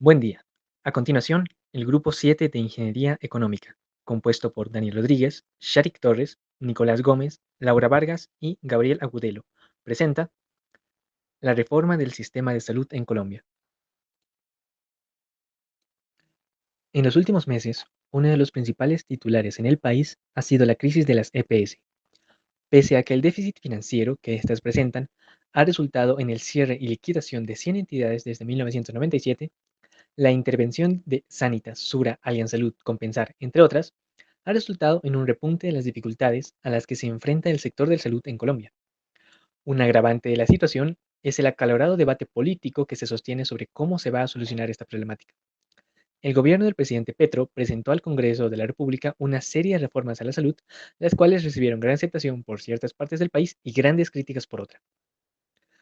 Buen día. A continuación, el Grupo 7 de Ingeniería Económica, compuesto por Daniel Rodríguez, Sharik Torres, Nicolás Gómez, Laura Vargas y Gabriel Agudelo, presenta la reforma del sistema de salud en Colombia. En los últimos meses, uno de los principales titulares en el país ha sido la crisis de las EPS. Pese a que el déficit financiero que éstas presentan ha resultado en el cierre y liquidación de 100 entidades desde 1997, la intervención de Sanitas, Sura, Allianz Salud, Compensar, entre otras, ha resultado en un repunte de las dificultades a las que se enfrenta el sector de salud en Colombia. Un agravante de la situación es el acalorado debate político que se sostiene sobre cómo se va a solucionar esta problemática. El gobierno del presidente Petro presentó al Congreso de la República una serie de reformas a la salud, las cuales recibieron gran aceptación por ciertas partes del país y grandes críticas por otra.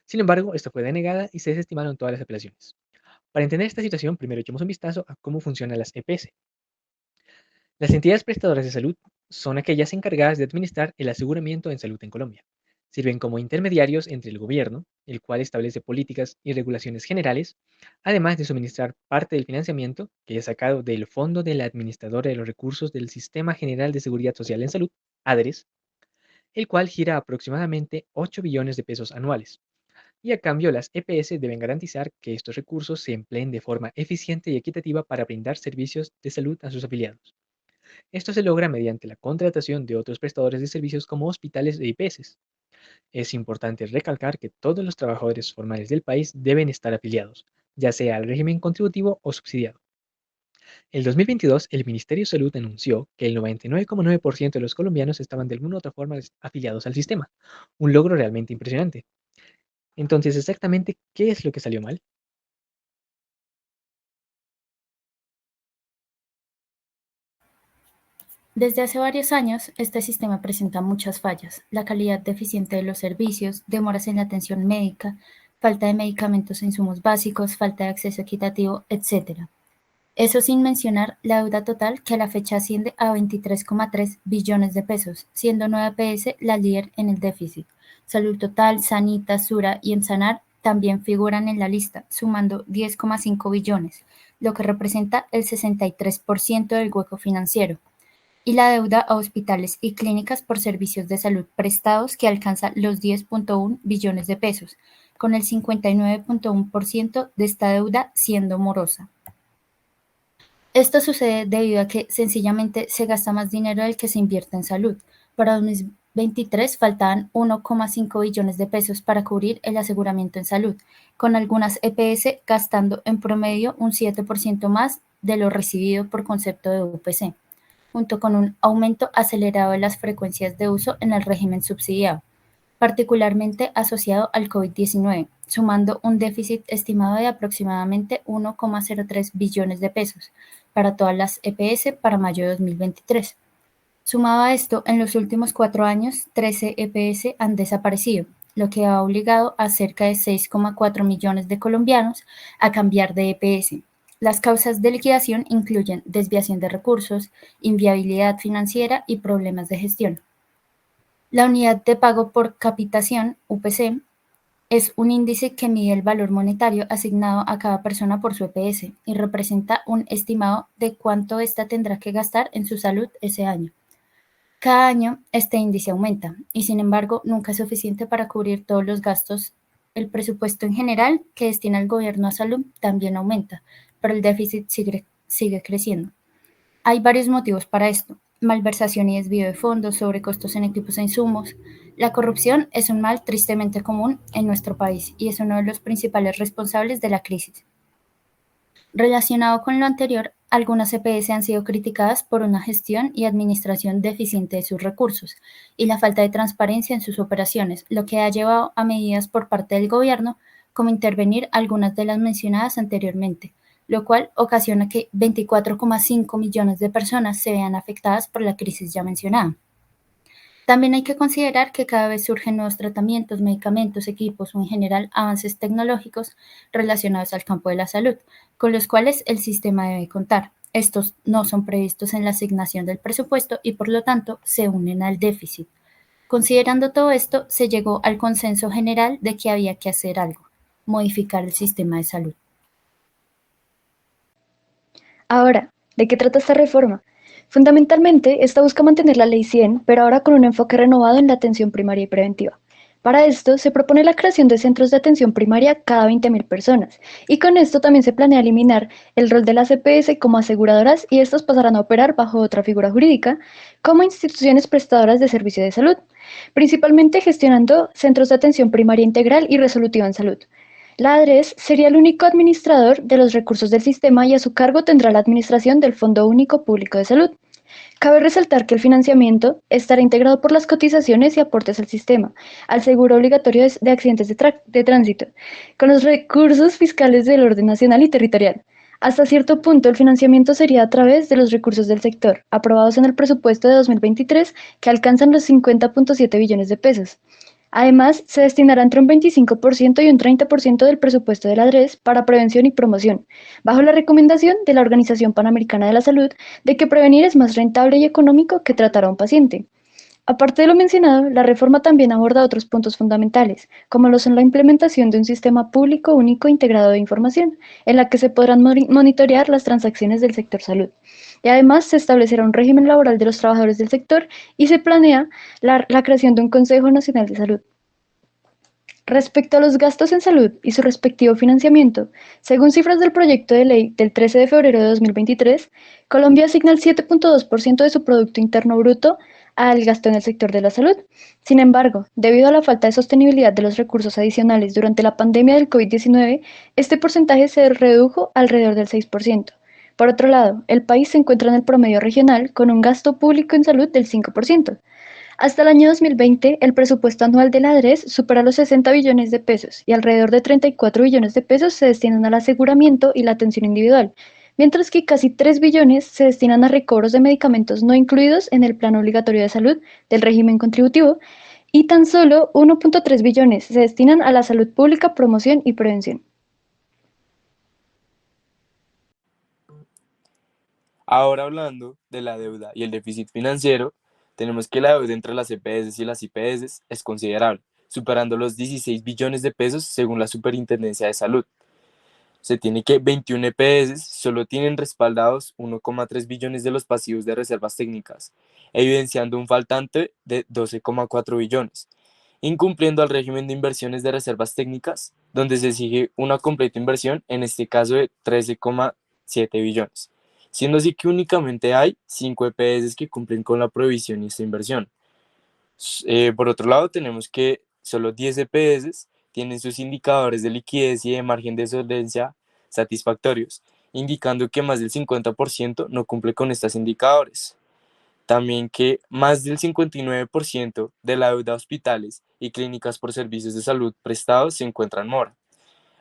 Sin embargo, esta fue denegada y se desestimaron todas las apelaciones. Para entender esta situación, primero echemos un vistazo a cómo funcionan las EPS. Las entidades prestadoras de salud son aquellas encargadas de administrar el aseguramiento en salud en Colombia. Sirven como intermediarios entre el gobierno, el cual establece políticas y regulaciones generales, además de suministrar parte del financiamiento que es sacado del Fondo de la Administradora de los Recursos del Sistema General de Seguridad Social en Salud, ADRES, el cual gira aproximadamente 8 billones de pesos anuales. Y a cambio, las EPS deben garantizar que estos recursos se empleen de forma eficiente y equitativa para brindar servicios de salud a sus afiliados. Esto se logra mediante la contratación de otros prestadores de servicios como hospitales e IPS. Es importante recalcar que todos los trabajadores formales del país deben estar afiliados, ya sea al régimen contributivo o subsidiado. En 2022, el Ministerio de Salud anunció que el 99,9% de los colombianos estaban de alguna u otra forma afiliados al sistema, un logro realmente impresionante. Entonces, exactamente, ¿qué es lo que salió mal? Desde hace varios años, este sistema presenta muchas fallas: la calidad deficiente de los servicios, demoras en la atención médica, falta de medicamentos e insumos básicos, falta de acceso equitativo, etc. Eso sin mencionar la deuda total, que a la fecha asciende a 23,3 billones de pesos, siendo Nueva EPS la líder en el déficit. Salud Total, Sanita, Sura y Emsanar también figuran en la lista, sumando 10,5 billones, lo que representa el 63% del hueco financiero, y la deuda a hospitales y clínicas por servicios de salud prestados, que alcanza los 10,1 billones de pesos, con el 59,1% de esta deuda siendo morosa. Esto sucede debido a que sencillamente se gasta más dinero del que se invierte en salud. Para 2023 faltaban 1,5 billones de pesos para cubrir el aseguramiento en salud, con algunas EPS gastando en promedio un 7% más de lo recibido por concepto de UPC, junto con un aumento acelerado de las frecuencias de uso en el régimen subsidiado, particularmente asociado al COVID-19, sumando un déficit estimado de aproximadamente 1,03 billones de pesos para todas las EPS para mayo de 2023. Sumado a esto, en los últimos 4 años, 13 EPS han desaparecido, lo que ha obligado a cerca de 6,4 millones de colombianos a cambiar de EPS. Las causas de liquidación incluyen desviación de recursos, inviabilidad financiera y problemas de gestión. La unidad de pago por capitación, UPC, es un índice que mide el valor monetario asignado a cada persona por su EPS y representa un estimado de cuánto ésta tendrá que gastar en su salud ese año. Cada año este índice aumenta y, sin embargo, nunca es suficiente para cubrir todos los gastos. El presupuesto en general que destina el gobierno a salud también aumenta, pero el déficit sigue creciendo. Hay varios motivos para esto: malversación y desvío de fondos, sobrecostos en equipos e insumos. La corrupción es un mal tristemente común en nuestro país y es uno de los principales responsables de la crisis. Relacionado con lo anterior, algunas EPS han sido criticadas por una gestión y administración deficiente de sus recursos y la falta de transparencia en sus operaciones, lo que ha llevado a medidas por parte del gobierno como intervenir algunas de las mencionadas anteriormente, lo cual ocasiona que 24,5 millones de personas se vean afectadas por la crisis ya mencionada. También hay que considerar que cada vez surgen nuevos tratamientos, medicamentos, equipos o en general avances tecnológicos relacionados al campo de la salud, con los cuales el sistema debe contar. Estos no son previstos en la asignación del presupuesto y, por lo tanto, se unen al déficit. Considerando todo esto, se llegó al consenso general de que había que hacer algo: modificar el sistema de salud. Ahora, ¿de qué trata esta reforma? Fundamentalmente, esta busca mantener la Ley 100, pero ahora con un enfoque renovado en la atención primaria y preventiva. Para esto, se propone la creación de centros de atención primaria cada 20.000 personas, y con esto también se planea eliminar el rol de las EPS como aseguradoras y estas pasarán a operar bajo otra figura jurídica, como instituciones prestadoras de servicio de salud, principalmente gestionando centros de atención primaria integral y resolutiva en salud. La ADRES sería el único administrador de los recursos del sistema y a su cargo tendrá la administración del Fondo Único Público de Salud. Cabe resaltar que el financiamiento estará integrado por las cotizaciones y aportes al sistema, al seguro obligatorio de accidentes de tránsito, con los recursos fiscales del orden nacional y territorial. Hasta cierto punto, el financiamiento sería a través de los recursos del sector, aprobados en el presupuesto de 2023, que alcanzan los 50.7 billones de pesos. Además, se destinará entre un 25% y un 30% del presupuesto de la ADRES para prevención y promoción, bajo la recomendación de la Organización Panamericana de la Salud de que prevenir es más rentable y económico que tratar a un paciente. Aparte de lo mencionado, la reforma también aborda otros puntos fundamentales, como lo son la implementación de un sistema público único integrado de información, en la que se podrán monitorear las transacciones del sector salud. Y además se establecerá un régimen laboral de los trabajadores del sector y se planea la creación de un Consejo Nacional de Salud. Respecto a los gastos en salud y su respectivo financiamiento, según cifras del proyecto de ley del 13 de febrero de 2023, Colombia asigna el 7.2% de su Producto Interno Bruto al gasto en el sector de la salud. Sin embargo, debido a la falta de sostenibilidad de los recursos adicionales durante la pandemia del COVID-19, este porcentaje se redujo alrededor del 6%. Por otro lado, el país se encuentra en el promedio regional con un gasto público en salud del 5%. Hasta el año 2020, el presupuesto anual de la ADRES supera los 60 billones de pesos y alrededor de 34 billones de pesos se destinan al aseguramiento y la atención individual, mientras que casi 3 billones se destinan a recobros de medicamentos no incluidos en el Plan Obligatorio de Salud del régimen contributivo y tan solo 1.3 billones se destinan a la salud pública, promoción y prevención. Ahora hablando de la deuda y el déficit financiero, tenemos que la deuda entre las EPS y las IPS es considerable, superando los 16 billones de pesos según la Superintendencia de Salud. Se tiene que 21 EPS solo tienen respaldados 1,3 billones de los pasivos de reservas técnicas, evidenciando un faltante de 12,4 billones, incumpliendo al régimen de inversiones de reservas técnicas, donde se exige una completa inversión, en este caso de 13,7 billones, siendo así que únicamente hay 5 EPS que cumplen con la prohibición y esta inversión. Por otro lado, tenemos que solo 10 EPS tienen sus indicadores de liquidez y de margen de solvencia satisfactorios, indicando que más del 50% no cumple con estos indicadores. También que más del 59% de la deuda a hospitales y clínicas por servicios de salud prestados se encuentra en mora,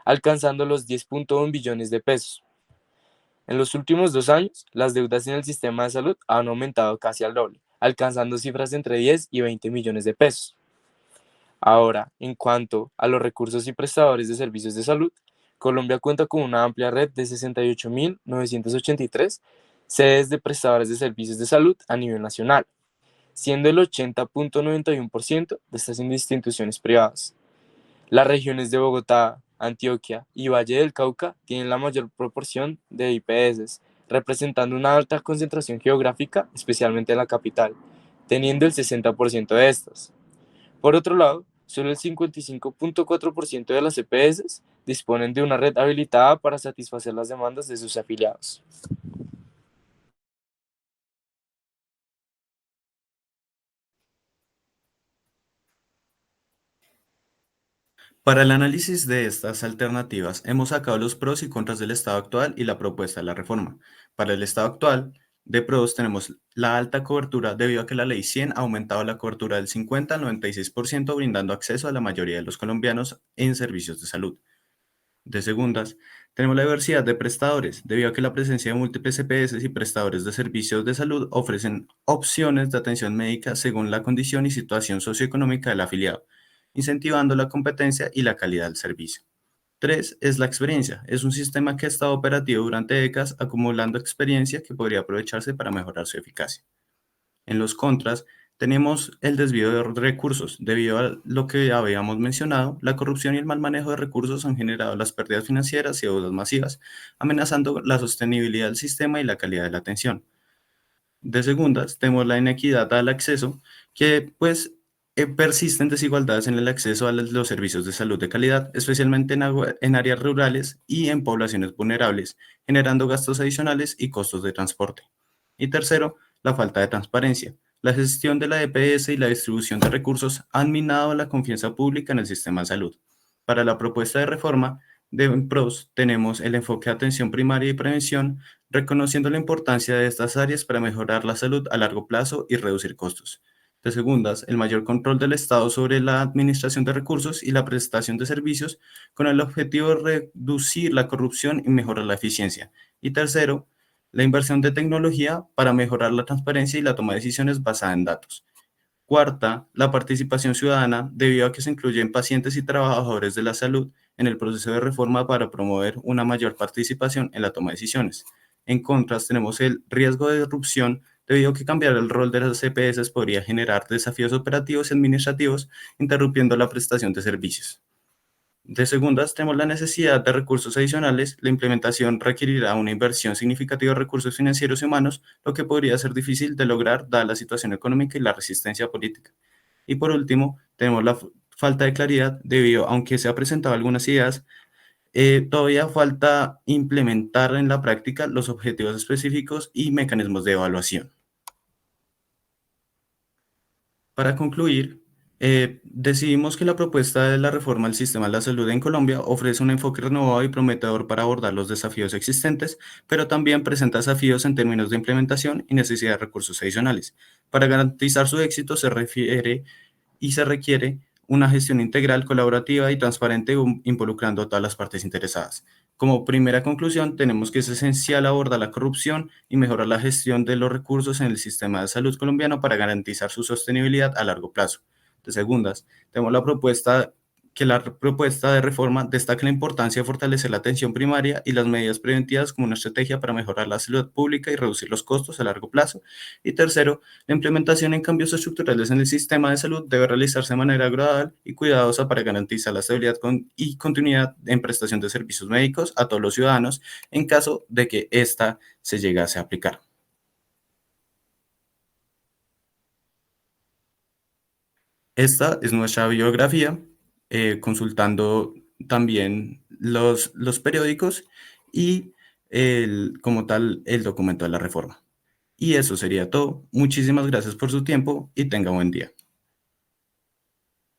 alcanzando los 10.1 billones de pesos. En los últimos 2 años, las deudas en el sistema de salud han aumentado casi al doble, alcanzando cifras de entre 10 y 20 millones de pesos. Ahora, en cuanto a los recursos y prestadores de servicios de salud, Colombia cuenta con una amplia red de 68.983 sedes de prestadores de servicios de salud a nivel nacional, siendo el 80.91% de estas instituciones privadas. Las regiones de Bogotá, Antioquia y Valle del Cauca tienen la mayor proporción de IPS, representando una alta concentración geográfica, especialmente en la capital, teniendo el 60% de estas. Por otro lado, solo el 55.4% de las EPS disponen de una red habilitada para satisfacer las demandas de sus afiliados. Para el análisis de estas alternativas, hemos sacado los pros y contras del estado actual y la propuesta de la reforma. Para el estado actual, de pros tenemos la alta cobertura debido a que la Ley 100 ha aumentado la cobertura del 50 al 96%, brindando acceso a la mayoría de los colombianos en servicios de salud. De segundas, tenemos la diversidad de prestadores, debido a que la presencia de múltiples EPS y prestadores de servicios de salud ofrecen opciones de atención médica según la condición y situación socioeconómica del afiliado, incentivando la competencia y la calidad del servicio. 3 es la experiencia. Es un sistema que ha estado operativo durante décadas, acumulando experiencia que podría aprovecharse para mejorar su eficacia. En los contras, Tenemos el desvío de recursos. Debido a lo que habíamos mencionado, la corrupción y el mal manejo de recursos han generado las pérdidas financieras y deudas masivas, amenazando la sostenibilidad del sistema y la calidad de la atención. De segundas, tenemos la inequidad al acceso, que pues persisten desigualdades en el acceso a los servicios de salud de calidad, especialmente en áreas rurales y en poblaciones vulnerables, generando gastos adicionales y costos de transporte. Y tercero, la falta de transparencia. La gestión de la EPS y la distribución de recursos han minado la confianza pública en el sistema de salud. Para la propuesta de reforma de PROS tenemos el enfoque de atención primaria y prevención, reconociendo la importancia de estas áreas para mejorar la salud a largo plazo y reducir costos. De segundas, el mayor control del Estado sobre la administración de recursos y la prestación de servicios con el objetivo de reducir la corrupción y mejorar la eficiencia. Y tercero, la inversión de tecnología para mejorar la transparencia y la toma de decisiones basada en datos. Cuarta, la participación ciudadana, debido a que se incluyen pacientes y trabajadores de la salud en el proceso de reforma para promover una mayor participación en la toma de decisiones. En contras, tenemos el riesgo de disrupción, debido a que cambiar el rol de las EPS podría generar desafíos operativos y administrativos, interrumpiendo la prestación de servicios. De segundas, tenemos la necesidad de recursos adicionales. La implementación requerirá una inversión significativa de recursos financieros y humanos, lo que podría ser difícil de lograr dada la situación económica y la resistencia política. Y por último, tenemos la falta de claridad debido, aunque se han presentado algunas ideas, todavía falta implementar en la práctica los objetivos específicos y mecanismos de evaluación. Para concluir, decidimos que la propuesta de la reforma al sistema de la salud en Colombia ofrece un enfoque renovado y prometedor para abordar los desafíos existentes, pero también presenta desafíos en términos de implementación y necesidad de recursos adicionales. Para garantizar su éxito se requiere una gestión integral, colaborativa y transparente, involucrando a todas las partes interesadas. Como primera conclusión, tenemos que es esencial abordar la corrupción y mejorar la gestión de los recursos en el sistema de salud colombiano para garantizar su sostenibilidad a largo plazo. De segundas, tenemos la propuesta de reforma destaca la importancia de fortalecer la atención primaria y las medidas preventivas como una estrategia para mejorar la salud pública y reducir los costos a largo plazo. Y tercero, la implementación en cambios estructurales en el sistema de salud debe realizarse de manera gradual y cuidadosa para garantizar la estabilidad y continuidad en prestación de servicios médicos a todos los ciudadanos en caso de que ésta se llegase a aplicar. Esta es nuestra biografía, consultando también los periódicos y como tal el documento de la reforma. Y eso sería todo. Muchísimas gracias por su tiempo y tenga buen día.